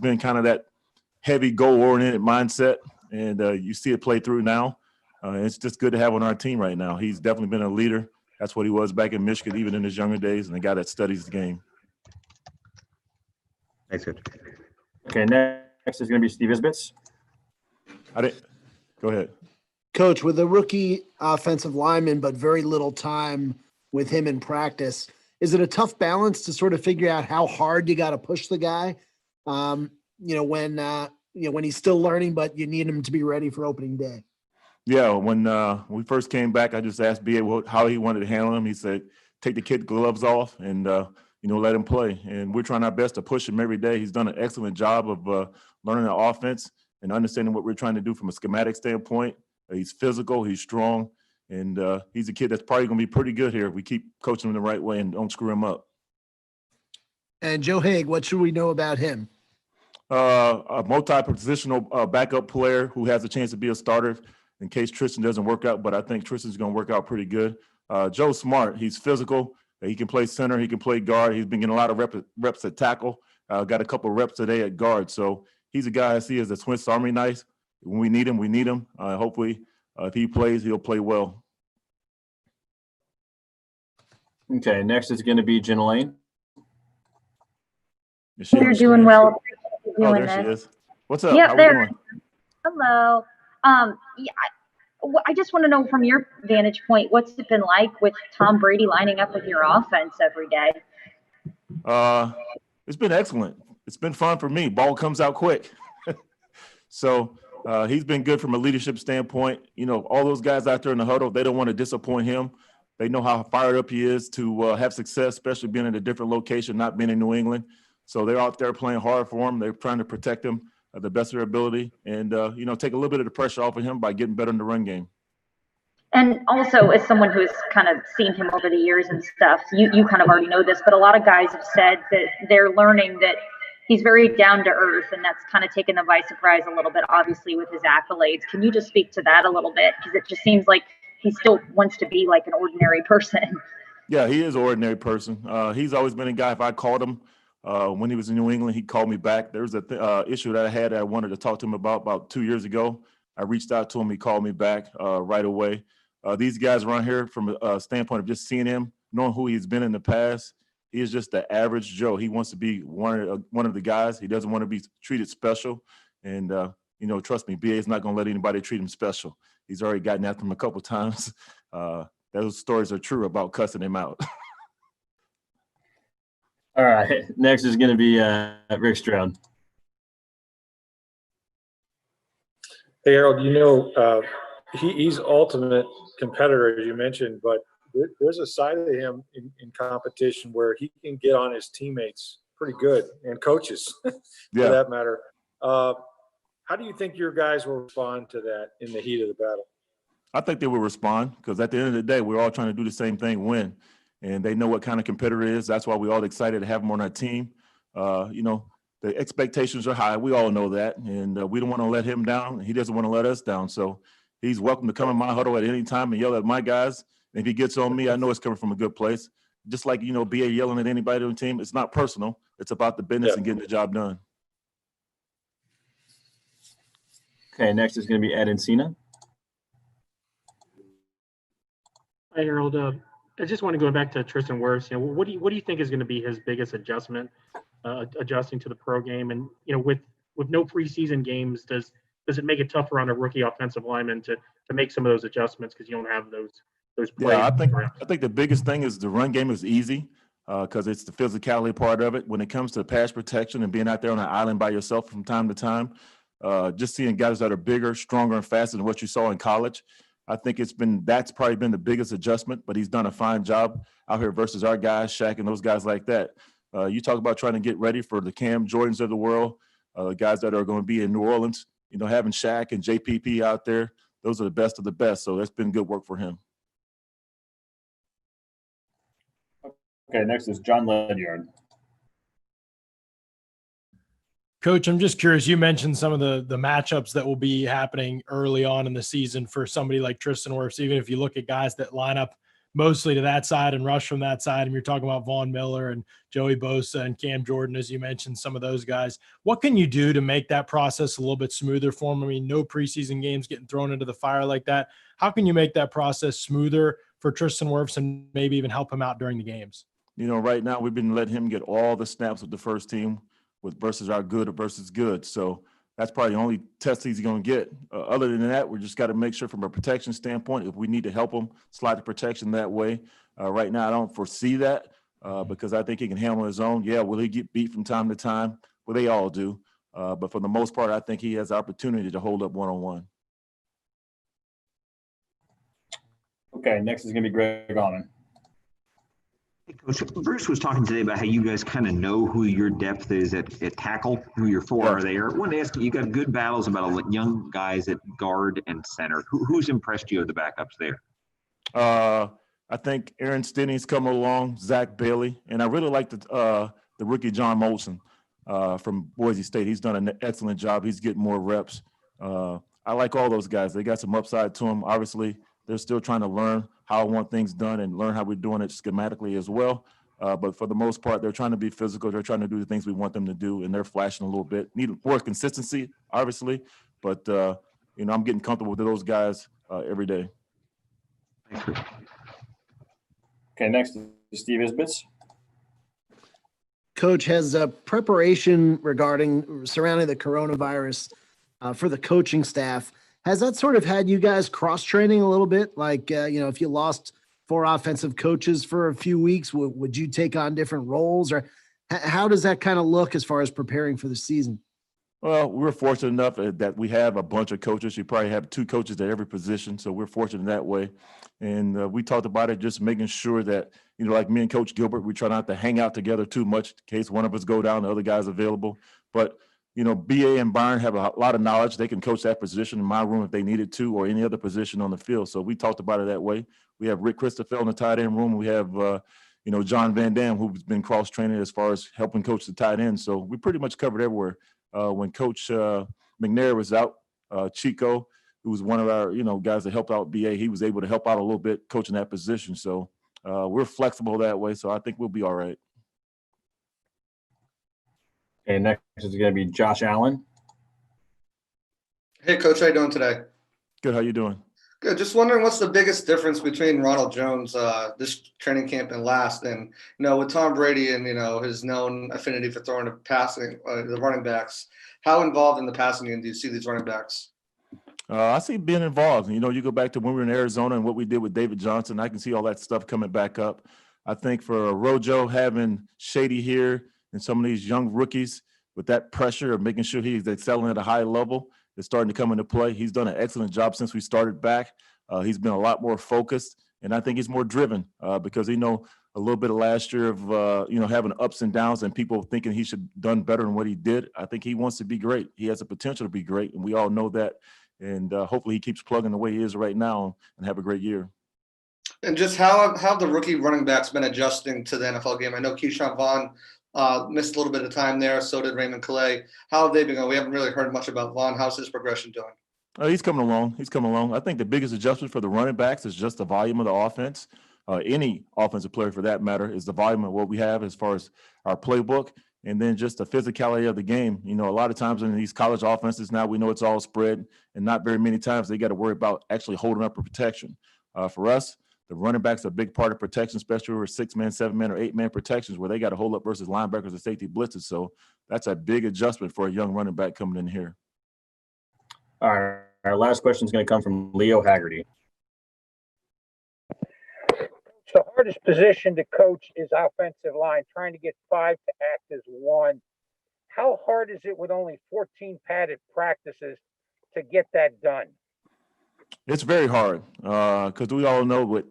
been kind of that heavy goal-oriented mindset, and you see it play through now. It's just good to have on our team right now. He's definitely been a leader. That's what he was back in Michigan, even in his younger days, and a guy that studies the game. Thanks, Coach. Okay, next is going to be Steve Isbitz. Go ahead. Coach, with a rookie offensive lineman, but very little time with him in practice, is it a tough balance to sort of figure out how hard you got to push the guy? When he's still learning, but you need him to be ready for opening day. Yeah, when we first came back, I just asked B.A. how he wanted to handle him. He said, take the kid gloves off and, let him play. And we're trying our best to push him every day. He's done an excellent job of learning the offense and understanding what we're trying to do from a schematic standpoint. He's physical, he's strong, and he's a kid that's probably going to be pretty good here if we keep coaching him the right way and don't screw him up. And Joe Haig, what should we know about him? A multi-positional backup player who has a chance to be a starter in case Tristan doesn't work out, but I think Tristan's going to work out pretty good. Joe's smart. He's physical. He can play center. He can play guard. He's been getting a lot of reps at tackle. Got a couple of reps today at guard. So he's a guy I see as a Swiss Army knife. When we need him, we need him. Hopefully, if he plays, he'll play well. Okay, next is going to be Jen Lane. You're doing well. Oh, there she is. What's up? Yeah, How there. we doing? Hello. I just want to know from your vantage point, what's it been like with Tom Brady lining up with your offense every day? It's been excellent. It's been fun for me. Ball comes out quick. So he's been good from a leadership standpoint. All those guys out there in the huddle, they don't want to disappoint him. They know how fired up he is to have success, especially being in a different location, not being in New England. So they're out there playing hard for him. They're trying to protect him the best of their ability and, take a little bit of the pressure off of him by getting better in the run game. And also, as someone who's kind of seen him over the years and stuff, you kind of already know this, but a lot of guys have said that they're learning that he's very down to earth, and that's kind of taken them by surprise a little bit, obviously, with his accolades. Can you just speak to that a little bit? Because it just seems like he still wants to be like an ordinary person. Yeah, he is an ordinary person. He's always been a guy, if I called him when he was in New England, he called me back. There was a issue that I had that I wanted to talk to him about 2 years ago. I reached out to him. He called me back right away. These guys around here, from a standpoint of just seeing him, knowing who he's been in the past, he is just the average Joe. He wants to be one of the guys. He doesn't want to be treated special. And, trust me, BA is not going to let anybody treat him special. He's already gotten after him a couple of times. Those stories are true about cussing him out. All right, next is going to be Rick Stroud. Hey, Harold, he's ultimate competitor, as you mentioned, but there's a side of him in competition where he can get on his teammates pretty good, and coaches for that matter. How do you think your guys will respond to that in the heat of the battle? I think they will respond because at the end of the day, we're all trying to do the same thing, win. And they know what kind of competitor it is. That's why we're all excited to have him on our team. The expectations are high. We all know that. And we don't want to let him down. He doesn't want to let us down. So he's welcome to come in my huddle at any time and yell at my guys. And if he gets on me, I know it's coming from a good place. Just like, BA yelling at anybody on the team. It's not personal. It's about the business and getting the job done. Okay, next is going to be Ed Encina. Hi, Harold. I just want to go back to Tristan Wirfs. What do you think is going to be his biggest adjustment, adjusting to the pro game? And with no preseason games, does it make it tougher on a rookie offensive lineman to make some of those adjustments because you don't have those plays? Yeah, I think the biggest thing is the run game is easy because it's the physicality part of it. When it comes to pass protection and being out there on an island by yourself from time to time, just seeing guys that are bigger, stronger, and faster than what you saw in college. I think that's probably been the biggest adjustment, but he's done a fine job out here versus our guys, Shaq and those guys like that. You talk about trying to get ready for the Cam Jordans of the world, guys that are going to be in New Orleans, having Shaq and JPP out there, those are the best of the best. So that's been good work for him. Okay, next is John Ledyard. Coach, I'm just curious. You mentioned some of the matchups that will be happening early on in the season for somebody like Tristan Wirfs. Even if you look at guys that line up mostly to that side and rush from that side. And you're talking about Vaughn Miller and Joey Bosa and Cam Jordan, as you mentioned, some of those guys. What can you do to make that process a little bit smoother for them? I mean, no preseason games getting thrown into the fire like that. How can you make that process smoother for Tristan Wirfs and maybe even help him out during the games? Right now we've been letting him get all the snaps with the first team versus our good versus good. So that's probably the only test he's going to get. Other than that, we just got to make sure from a protection standpoint, if we need to help him slide the protection that way. Right now, I don't foresee that because I think he can handle his own. Yeah, will he get beat from time to time? Well, they all do. But for the most part, I think he has the opportunity to hold up one-on-one. Okay, next is going to be Greg Allman. Hey, Coach, Bruce was talking today about how you guys kind of know who your depth is at tackle, who your four are there. I wanted to ask you got good battles about young guys at guard and center. Who's impressed you of the backups there? I think Aaron Stinney's come along, Zach Bailey, and I really like the rookie John Molson from Boise State. He's done an excellent job. He's getting more reps. I like all those guys. They got some upside to them. Obviously, they're still trying to learn how I want things done and learn how we're doing it schematically as well. But for the most part, they're trying to be physical. They're trying to do the things we want them to do, and they're flashing a little bit. Need more consistency, obviously, but I'm getting comfortable with those guys every day. Okay, next is Steve Isbitz. Coach, has preparation surrounding the coronavirus for the coaching staff, has that sort of had you guys cross-training a little bit? Like, if you lost 4 offensive coaches for a few weeks, would you take on different roles? Or how does that kind of look as far as preparing for the season? Well, we're fortunate enough that we have a bunch of coaches. You probably have 2 coaches at every position, so we're fortunate that way. And we talked about it, just making sure that, like me and Coach Gilbert, we try not to hang out together too much in case one of us go down, the other guy's available. But BA and Byron have a lot of knowledge. They can coach that position in my room if they needed to, or any other position on the field. So we talked about it that way. We have Rick Christophel in the tight end room. We have, John Van Dam, who's been cross-training as far as helping coach the tight end. So we pretty much covered everywhere. When Coach McNair was out, Chico, who was one of our, guys that helped out BA, he was able to help out a little bit coaching that position. So we're flexible that way. So I think we'll be all right. Okay, next is going to be Josh Allen. Hey, Coach, how you doing today? Good. How you doing? Good. Just wondering what's the biggest difference between Ronald Jones this training camp and last, and with Tom Brady and his known affinity for throwing and passing the running backs. How involved in the passing game do you see these running backs? I see being involved. You go back to when we were in Arizona and what we did with David Johnson. I can see all that stuff coming back up. I think for Rojo, having Shady here and some of these young rookies with that pressure of making sure he's excelling at a high level is starting to come into play. He's done an excellent job since we started back. He's been a lot more focused, and I think he's more driven because a little bit of last year of having ups and downs and people thinking he should have done better than what he did. I think he wants to be great. He has the potential to be great, and we all know that. And hopefully he keeps plugging the way he is right now and have a great year. And just how have the rookie running backs been adjusting to the NFL game? I know Keyshawn Vaughn missed a little bit of time there. So did Raymond Calais. How have they been going? We haven't really heard much about Vaughn. How's his progression doing? He's coming along. I think the biggest adjustment for the running backs is just the volume of the offense. Any offensive player for that matter is the volume of what we have as far as our playbook, and then just the physicality of the game. A lot of times in these college offenses now we know it's all spread, and not very many times they got to worry about actually holding up a protection. For us, the running backs are a big part of protection, especially over 6-man, 7-man, or 8-man protections where they got to hold up versus linebackers and safety blitzes. So that's a big adjustment for a young running back coming in here. All right, our last question is going to come from Leo Haggerty. The hardest position to coach is offensive line, trying to get 5 to act as 1. How hard is it with only 14 padded practices to get that done? It's very hard because we all know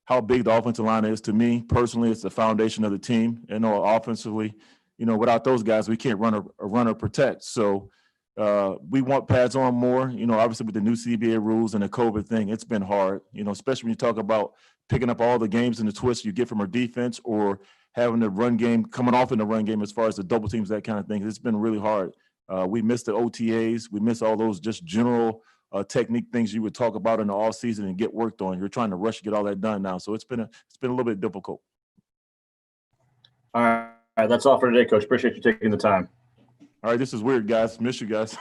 how big the offensive line is. To me personally, it's the foundation of the team. Offensively, without those guys, we can't run or protect. So we want pads on more. Obviously with the new CBA rules and the COVID thing, it's been hard. Especially when you talk about picking up all the games and the twists you get from our defense, or having the run game coming off in the run game as far as the double teams, that kind of thing. It's been really hard. We missed the OTAs. We missed all those just general technique things you would talk about in the off season and get worked on. You're trying to rush to get all that done now. So it's been a little bit difficult. All right. That's all for today, Coach. Appreciate you taking the time. All right. This is weird, guys. Miss you guys.